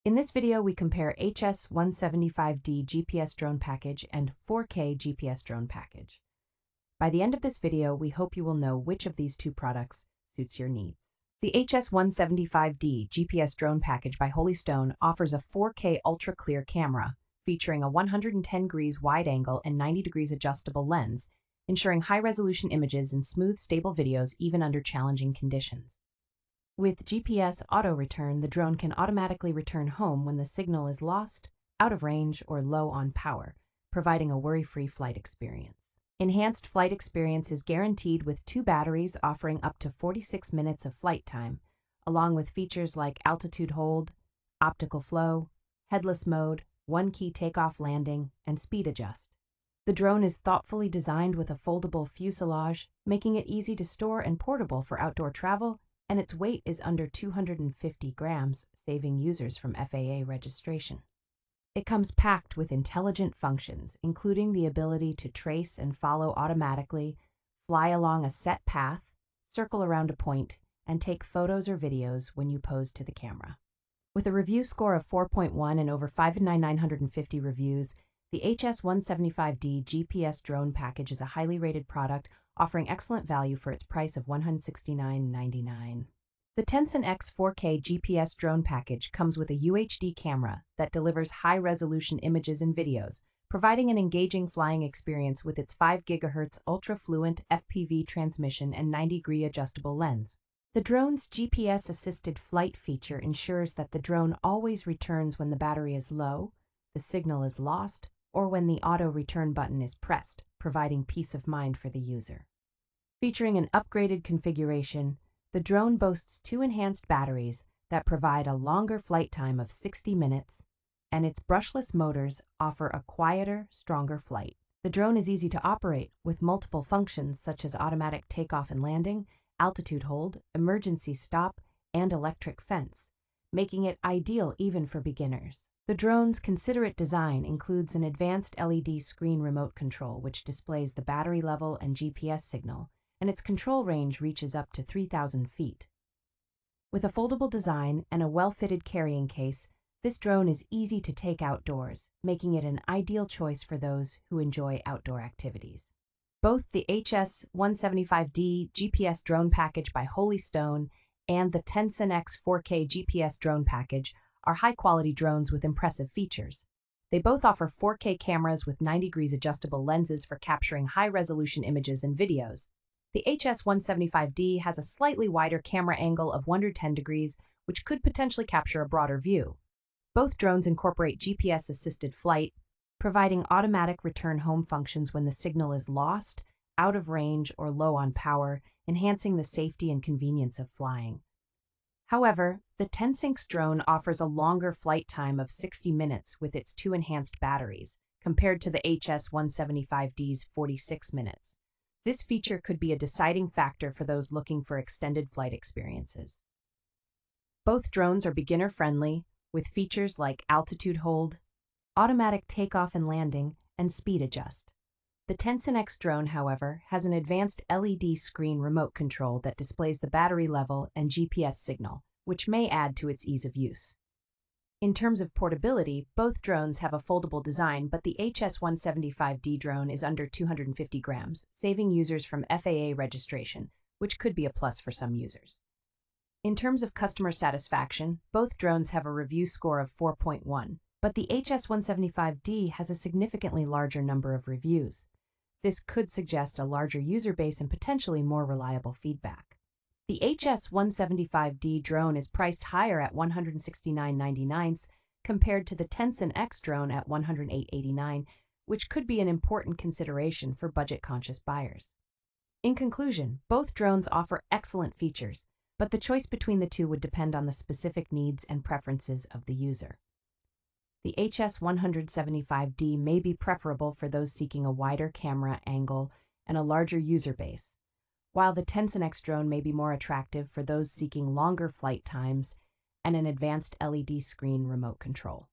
In this video, we compare HS175D GPS Drone Package and 4K GPS Drone Package. By the end of this video, we hope you will know which of these two products suits your needs. The HS175D GPS Drone Package by Holy Stone offers a 4K ultra-clear camera featuring a 110 degrees wide angle and 90 degrees adjustable lens, ensuring high-resolution images and smooth, stable videos even under challenging conditions. With GPS auto-return, the drone can automatically return home when the signal is lost, out of range, or low on power, providing a worry-free flight experience. Enhanced flight experience is guaranteed with 2 batteries offering up to 46 minutes of flight time, along with features like altitude hold, optical flow, headless mode, one-key takeoff landing, and speed adjust. The drone is thoughtfully designed with a foldable fuselage, making it easy to store and portable for outdoor travel, and its weight is under 250 grams, saving users from FAA registration. It comes packed with intelligent functions, including the ability to trace and follow automatically, fly along a set path, circle around a point, and take photos or videos when you pose to the camera. With a review score of 4.1 and over 5,950 reviews, the HS175D GPS Drone Package is a highly rated product, offering excellent value for its price of $169.99. The TENSSENX 4K GPS Drone Package comes with a UHD camera that delivers high-resolution images and videos, providing an engaging flying experience with its 5 GHz ultra-fluent FPV transmission and 90-degree adjustable lens. The drone's GPS-assisted flight feature ensures that the drone always returns when the battery is low, the signal is lost, or when the auto-return button is pressed, providing peace of mind for the user. Featuring an upgraded configuration, the drone boasts 2 enhanced batteries that provide a longer flight time of 60 minutes, and its brushless motors offer a quieter, stronger flight. The drone is easy to operate with multiple functions such as automatic takeoff and landing, altitude hold, emergency stop, and electric fence, making it ideal even for beginners. The drone's considerate design includes an advanced LED screen remote control which displays the battery level and GPS signal, and its control range reaches up to 3,000 feet. With a foldable design and a well-fitted carrying case, this drone is easy to take outdoors, making it an ideal choice for those who enjoy outdoor activities. Both the HS175D GPS Drone Package by Holy Stone and the TENSSENX 4K GPS Drone Package are high-quality drones with impressive features. They both offer 4K cameras with 90 degrees adjustable lenses for capturing high-resolution images and videos. The HS175D has a slightly wider camera angle of 110 degrees, which could potentially capture a broader view. Both drones incorporate GPS-assisted flight, providing automatic return home functions when the signal is lost, out of range, or low on power, enhancing the safety and convenience of flying. However, the TENSSENX drone offers a longer flight time of 60 minutes with its 2 enhanced batteries, compared to the HS175D's 46 minutes. This feature could be a deciding factor for those looking for extended flight experiences. Both drones are beginner-friendly, with features like altitude hold, automatic takeoff and landing, and speed adjust. The TENSSENX drone, however, has an advanced LED screen remote control that displays the battery level and GPS signal, which may add to its ease of use. In terms of portability, both drones have a foldable design, but the HS175D drone is under 250 grams, saving users from FAA registration, which could be a plus for some users. In terms of customer satisfaction, both drones have a review score of 4.1, but the HS175D has a significantly larger number of reviews. This could suggest a larger user base and potentially more reliable feedback. The HS175D drone is priced higher at $169.99 compared to the TENSSENX drone at $108.89, which could be an important consideration for budget-conscious buyers. In conclusion, both drones offer excellent features, but the choice between the two would depend on the specific needs and preferences of the user. The HS175D may be preferable for those seeking a wider camera angle and a larger user base, while the TENSSENX drone may be more attractive for those seeking longer flight times and an advanced LED screen remote control.